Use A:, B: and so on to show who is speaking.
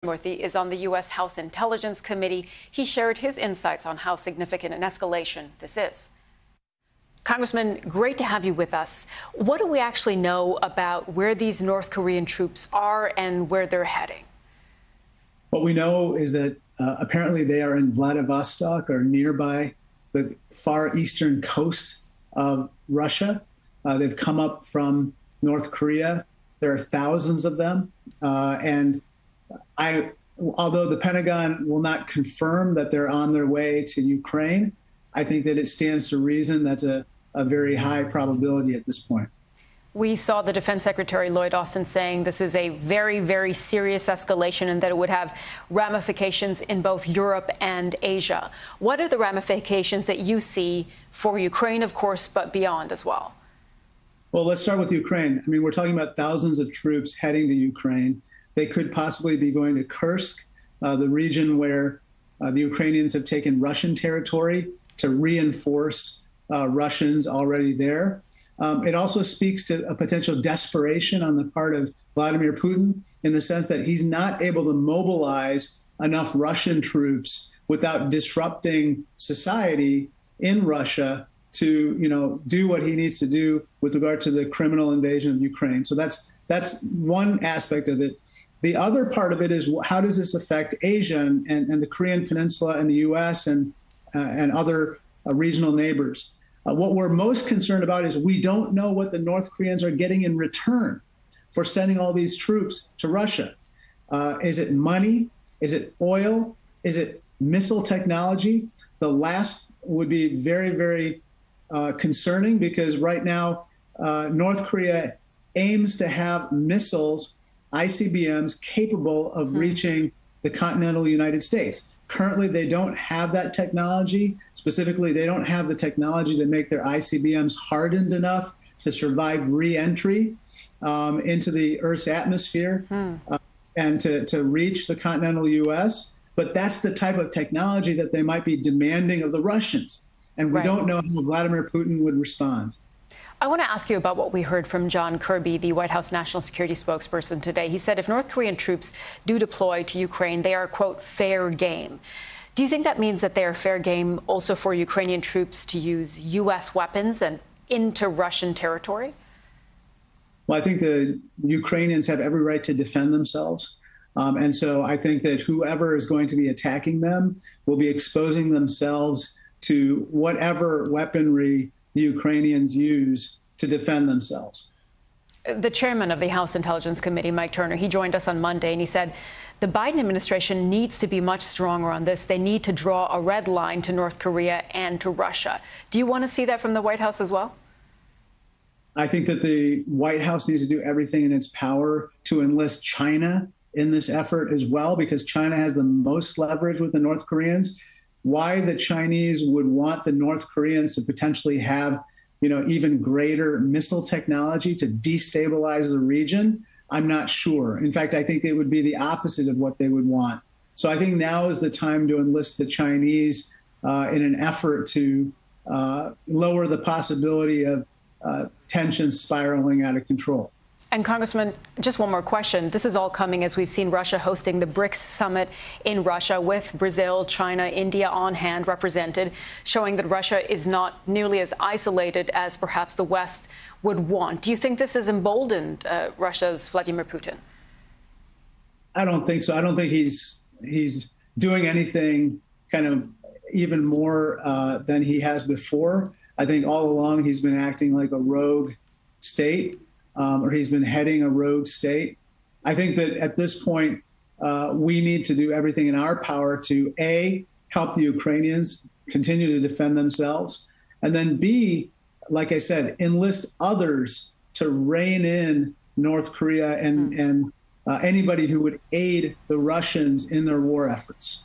A: Krishnamoorthi is on the U.S. House Intelligence Committee. He shared his insights on how significant an escalation this is. Congressman, great to have you with us. What do we actually know about where these North Korean troops are and where they're heading?
B: What we know is that apparently they are in Vladivostok or nearby the far eastern coast of Russia. They've come up from North Korea. There are thousands of them. Although the Pentagon will not confirm that they're on their way to Ukraine, I think that it stands to reason that's a very high probability at this point.
A: We saw the Defense Secretary Lloyd Austin saying this is a very, very serious escalation and that it would have ramifications in both Europe and Asia. What are the ramifications that you see for Ukraine, of course, but beyond as well?
B: Well, let's start with Ukraine. I mean, we're talking about thousands of troops heading to Ukraine. They could possibly be going to Kursk, the region where the Ukrainians have taken Russian territory to reinforce Russians already there. It also speaks to a potential desperation on the part of Vladimir Putin in the sense that he's not able to mobilize enough Russian troops without disrupting society in Russia to, do what he needs to do with regard to the criminal invasion of Ukraine. So that's one aspect of it. The other part of it is how does this affect Asia and the Korean Peninsula and the U.S. and other regional neighbors? What we're most concerned about is we don't know what the North Koreans are getting in return for sending all these troops to Russia. Is it money? Is it oil? Is it missile technology? The last would be very, very concerning because right now North Korea aims to have missiles, ICBMs, capable of reaching the continental United States. Currently, they don't have that technology. Specifically, they don't have the technology to make their ICBMs hardened enough to survive re-entry into the Earth's atmosphere and to reach the continental U.S. But that's the type of technology that they might be demanding of the Russians. And we don't know how Vladimir Putin would respond.
A: I want to ask you about what we heard from John Kirby, the White House national security spokesperson today. He said if North Korean troops do deploy to Ukraine, they are, quote, fair game. Do you think that means that they are fair game also for Ukrainian troops to use U.S. weapons and into Russian territory?
B: Well, I think the Ukrainians have every right to defend themselves. And so I think that whoever is going to be attacking them will be exposing themselves to whatever weaponry the Ukrainians use to defend themselves.
A: The chairman of the House Intelligence Committee, Mike Turner, he joined us on Monday and he said the Biden administration needs to be much stronger on this. They need to draw a red line to North Korea and to Russia. Do you want to see that from the White House as well?
B: I think that the White House needs to do everything in its power to enlist China in this effort as well, because China has the most leverage with the North Koreans. Why the Chinese would want the North Koreans to potentially have, even greater missile technology to destabilize the region, I'm not sure. In fact, I think it would be the opposite of what they would want. So I think now is the time to enlist the Chinese in an effort to lower the possibility of tensions spiraling out of control.
A: And Congressman, just one more question. This is all coming as we've seen Russia hosting the BRICS summit in Russia with Brazil, China, India on hand represented, showing that Russia is not nearly as isolated as perhaps the West would want. Do you think this has emboldened Russia's Vladimir Putin?
B: I don't think so. I don't think he's doing anything kind of even more than he has before. I think all along he's been acting like a rogue state. Or he's been heading a rogue state. I think that at this point, we need to do everything in our power to, A, help the Ukrainians continue to defend themselves, and then B, like I said, enlist others to rein in North Korea and anybody who would aid the Russians in their war efforts.